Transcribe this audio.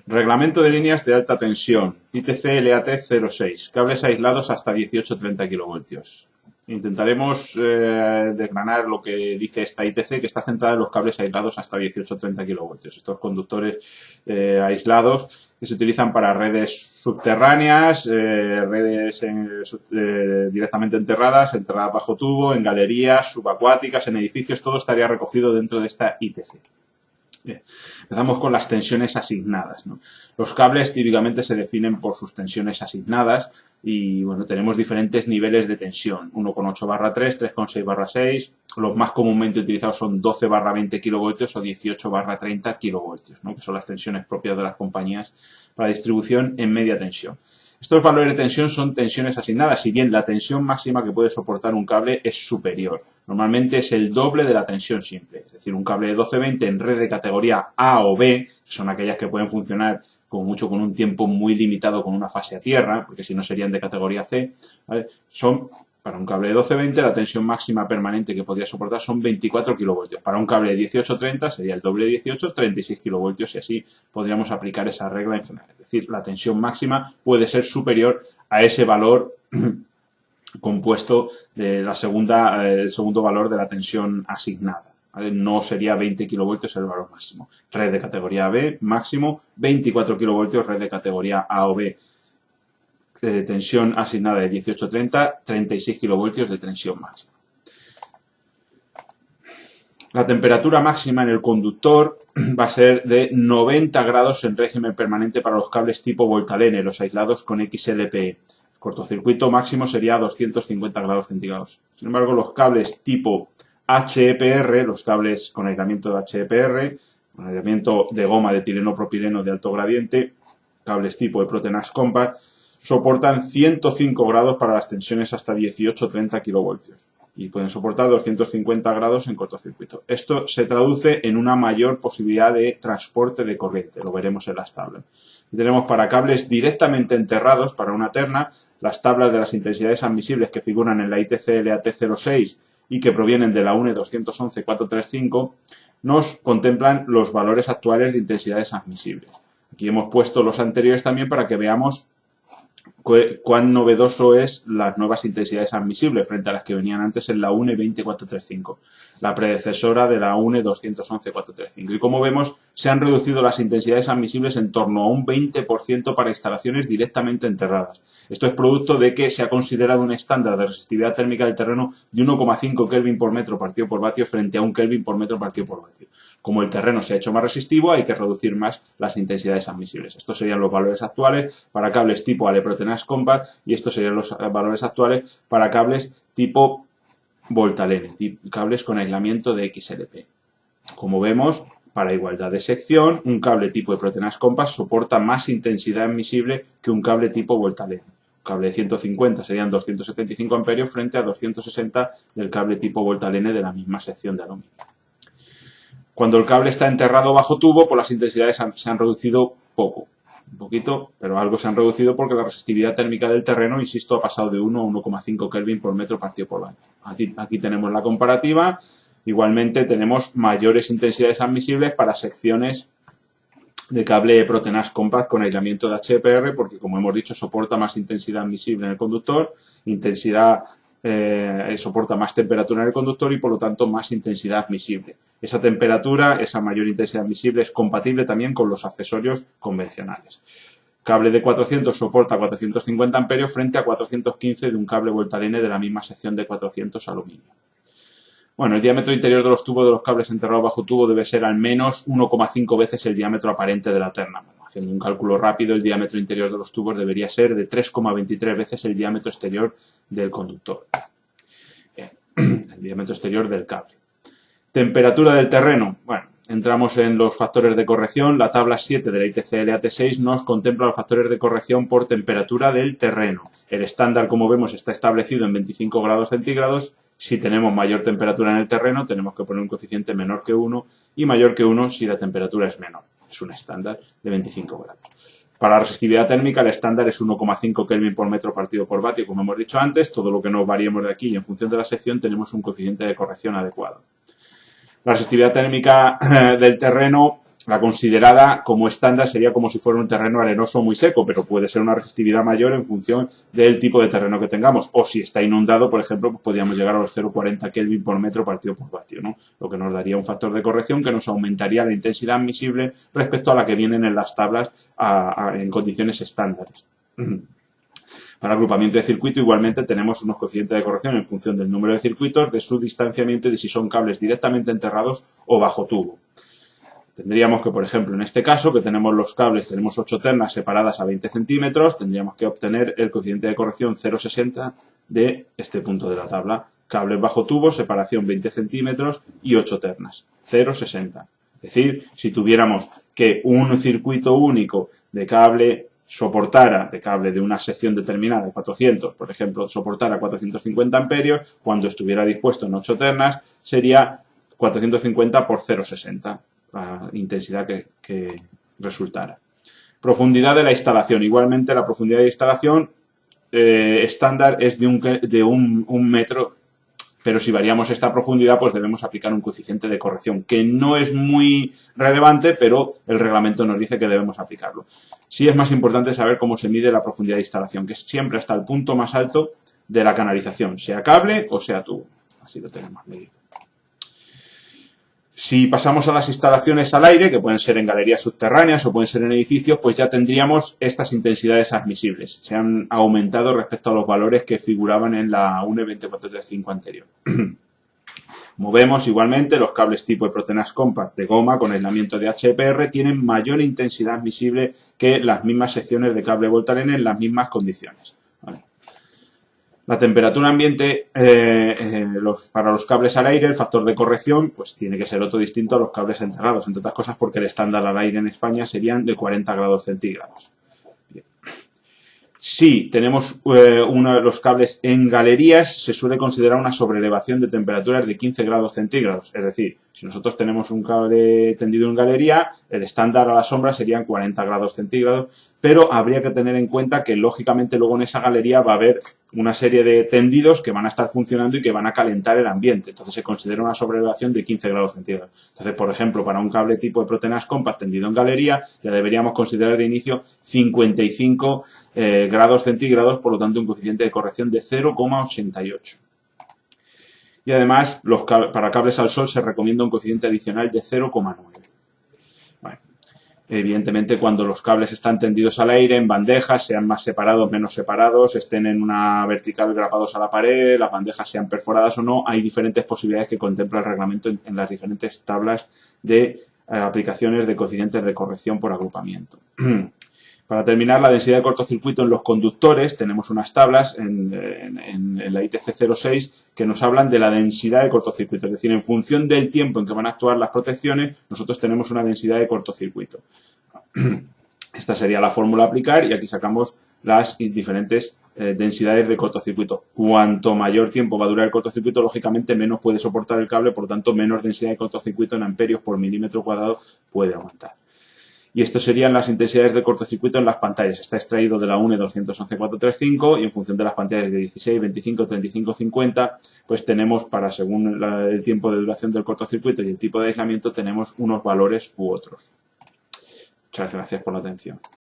Reglamento de líneas de alta tensión, ITC LAT 06, cables aislados hasta 18-30 kilovoltios. Intentaremos desgranar lo que dice esta ITC, que está centrada en los cables aislados hasta 18-30 kilovoltios. Estos conductores aislados que se utilizan para redes subterráneas, redes directamente enterradas bajo tubo, en galerías, subacuáticas, en edificios, todo estaría recogido dentro de esta ITC. Bien. Empezamos con las tensiones asignadas, ¿no? Los cables típicamente se definen por sus tensiones asignadas y bueno, tenemos diferentes niveles de tensión, 1,8/3, 3,6/6, los más comúnmente utilizados son 12/20 kilovoltios o 18/30 kilovoltios, ¿no? Que son las tensiones propias de las compañías para distribución en media tensión. Estos valores de tensión son tensiones asignadas, si bien la tensión máxima que puede soportar un cable es superior. Normalmente es el doble de la tensión simple. Es decir, un cable de 12-20 en red de categoría A o B, que son aquellas que pueden funcionar como mucho con un tiempo muy limitado con una fase a tierra, porque si no serían de categoría C, ¿vale? Son, para un cable de 12-20, la tensión máxima permanente que podría soportar son 24 kilovoltios. Para un cable de 18-30 sería el doble de 18, 36 kilovoltios, y así podríamos aplicar esa regla en general. Es decir, la tensión máxima puede ser superior a ese valor compuesto de el segundo valor de la tensión asignada, ¿vale? No sería 20 kilovoltios el valor máximo. Red de categoría B, máximo 24 kilovoltios, red de categoría A o B. Tensión asignada de 18-30, 36 kilovoltios de tensión máxima. La temperatura máxima en el conductor va a ser de 90 grados en régimen permanente para los cables tipo Voltalene, los aislados con XLPE. El cortocircuito máximo sería 250 grados centígrados. Sin embargo, los cables tipo HEPR, los cables con aislamiento de HEPR, con aislamiento de goma de etileno-propileno de alto gradiente, cables tipo Protenax Compact, soportan 105 grados para las tensiones hasta 18-30 kilovoltios y pueden soportar 250 grados en cortocircuito. Esto se traduce en una mayor posibilidad de transporte de corriente, lo veremos en las tablas. Y tenemos para cables directamente enterrados, para una terna, las tablas de las intensidades admisibles que figuran en la ITC LAT 06 y que provienen de la UNE 211-435, nos contemplan los valores actuales de intensidades admisibles. Aquí hemos puesto los anteriores también para que veamos cuán novedoso es las nuevas intensidades admisibles frente a las que venían antes en la UNE 20435, la predecesora de la UNE 211-435. Y como vemos, se han reducido las intensidades admisibles en torno a un 20% para instalaciones directamente enterradas. Esto es producto de que se ha considerado un estándar de resistividad térmica del terreno de 1,5 Kelvin por metro partido por vatio frente a 1 Kelvin por metro partido por vatio. Como el terreno se ha hecho más resistivo, hay que reducir más las intensidades admisibles. Estos serían los valores actuales para cables tipo Protenax Compact y estos serían los valores actuales para cables tipo Voltalene, cables con aislamiento de XLP. Como vemos, para igualdad de sección, un cable tipo Protenax Compact soporta más intensidad admisible que un cable tipo Voltalene. Un cable de 150 serían 275 amperios frente a 260 del cable tipo Voltalene de la misma sección de aluminio. Cuando el cable está enterrado bajo tubo, pues las intensidades se han reducido poco. Un poquito, pero algo se han reducido porque la resistividad térmica del terreno, insisto, ha pasado de 1 a 1,5 Kelvin por metro partido por vatio. Aquí tenemos la comparativa. Igualmente tenemos mayores intensidades admisibles para secciones de cable Protenax Compact con aislamiento de HEPR, porque como hemos dicho, soporta más intensidad admisible en el conductor, soporta más temperatura en el conductor y por lo tanto más intensidad admisible. Esa temperatura, esa mayor intensidad admisible es compatible también con los accesorios convencionales. Cable de 400 soporta 450 amperios frente a 415 de un cable Voltalene de la misma sección de 400 aluminio. Bueno, el diámetro interior de los tubos de los cables enterrados bajo tubo debe ser al menos 1,5 veces el diámetro aparente de la terna. Bueno, haciendo un cálculo rápido, el diámetro interior de los tubos debería ser de 3,23 veces el diámetro exterior del conductor. El diámetro exterior del cable. Temperatura del terreno. Bueno, entramos en los factores de corrección. La tabla 7 de la ITC LAT 6 nos contempla los factores de corrección por temperatura del terreno. El estándar, como vemos, está establecido en 25 grados centígrados. Si tenemos mayor temperatura en el terreno, tenemos que poner un coeficiente menor que 1 y mayor que 1 si la temperatura es menor. Es un estándar de 25 grados. Para la resistividad térmica, el estándar es 1,5 Kelvin por metro partido por vatio, como hemos dicho antes. Todo lo que nos variemos de aquí y en función de la sección tenemos un coeficiente de corrección adecuado. La resistividad térmica del terreno La considerada como estándar sería como si fuera un terreno arenoso muy seco, pero puede ser una resistividad mayor en función del tipo de terreno que tengamos. O si está inundado, por ejemplo, pues podríamos llegar a los 0,40 Kelvin por metro partido por vatio, ¿no? Lo que nos daría un factor de corrección que nos aumentaría la intensidad admisible respecto a la que vienen en las tablas en condiciones estándares. Para agrupamiento de circuito igualmente tenemos unos coeficientes de corrección en función del número de circuitos, de su distanciamiento y de si son cables directamente enterrados o bajo tubo. Tendríamos que, por ejemplo, en este caso, que tenemos los cables, tenemos 8 ternas separadas a 20 centímetros, tendríamos que obtener el coeficiente de corrección 0,60 de este punto de la tabla. Cables bajo tubo, separación 20 centímetros y 8 ternas, 0,60. Es decir, si tuviéramos que un circuito único de cable soportara, de cable de una sección determinada, de 400, por ejemplo, soportara 450 amperios, cuando estuviera dispuesto en 8 ternas, sería 450 por 0,60. La intensidad que resultara. Profundidad de la instalación. Igualmente, la profundidad de instalación estándar es de un metro, pero si variamos esta profundidad, pues debemos aplicar un coeficiente de corrección, que no es muy relevante, pero el reglamento nos dice que debemos aplicarlo. Sí es más importante saber cómo se mide la profundidad de instalación, que es siempre hasta el punto más alto de la canalización, sea cable o sea tubo. Así lo tenemos medido. Si pasamos a las instalaciones al aire, que pueden ser en galerías subterráneas o pueden ser en edificios, pues ya tendríamos estas intensidades admisibles. Se han aumentado respecto a los valores que figuraban en la UNE 24335 anterior. Movemos igualmente los cables tipo de Protenas Compact de goma con aislamiento de HPR tienen mayor intensidad admisible que las mismas secciones de cable Voltaren en las mismas condiciones. ¿Vale? La temperatura ambiente para los cables al aire, el factor de corrección, pues tiene que ser otro distinto a los cables enterrados, entre otras cosas porque el estándar al aire en España serían de 40 grados centígrados. Bien. Si tenemos uno de los cables en galerías, se suele considerar una sobrelevación de temperaturas de 15 grados centígrados. Es decir, si nosotros tenemos un cable tendido en galería, el estándar a la sombra serían 40 grados centígrados, pero habría que tener en cuenta que lógicamente luego en esa galería va a haber una serie de tendidos que van a estar funcionando y que van a calentar el ambiente. Entonces se considera una sobrelevación de 15 grados centígrados. Entonces, por ejemplo, para un cable tipo de Protenas Compact tendido en galería, ya deberíamos considerar de inicio 55 grados centígrados, por lo tanto un coeficiente de corrección de 0,88. Y además, para cables al sol se recomienda un coeficiente adicional de 0,9. Bueno, evidentemente, cuando los cables están tendidos al aire, en bandejas, sean más separados, menos separados, estén en una vertical grapados a la pared, las bandejas sean perforadas o no, hay diferentes posibilidades que contempla el reglamento en las diferentes tablas de aplicaciones de coeficientes de corrección por agrupamiento. Para terminar, la densidad de cortocircuito en los conductores, tenemos unas tablas en la ITC 06 que nos hablan de la densidad de cortocircuito. Es decir, en función del tiempo en que van a actuar las protecciones, nosotros tenemos una densidad de cortocircuito. Esta sería la fórmula a aplicar y aquí sacamos las diferentes densidades de cortocircuito. Cuanto mayor tiempo va a durar el cortocircuito, lógicamente menos puede soportar el cable, por lo tanto, menos densidad de cortocircuito en amperios por milímetro cuadrado puede aumentar. Y esto serían las intensidades de cortocircuito en las pantallas. Está extraído de la UNE 211.435 y en función de las pantallas de 16, 25, 35, 50, pues tenemos según el tiempo de duración del cortocircuito y el tipo de aislamiento, tenemos unos valores u otros. Muchas gracias por la atención.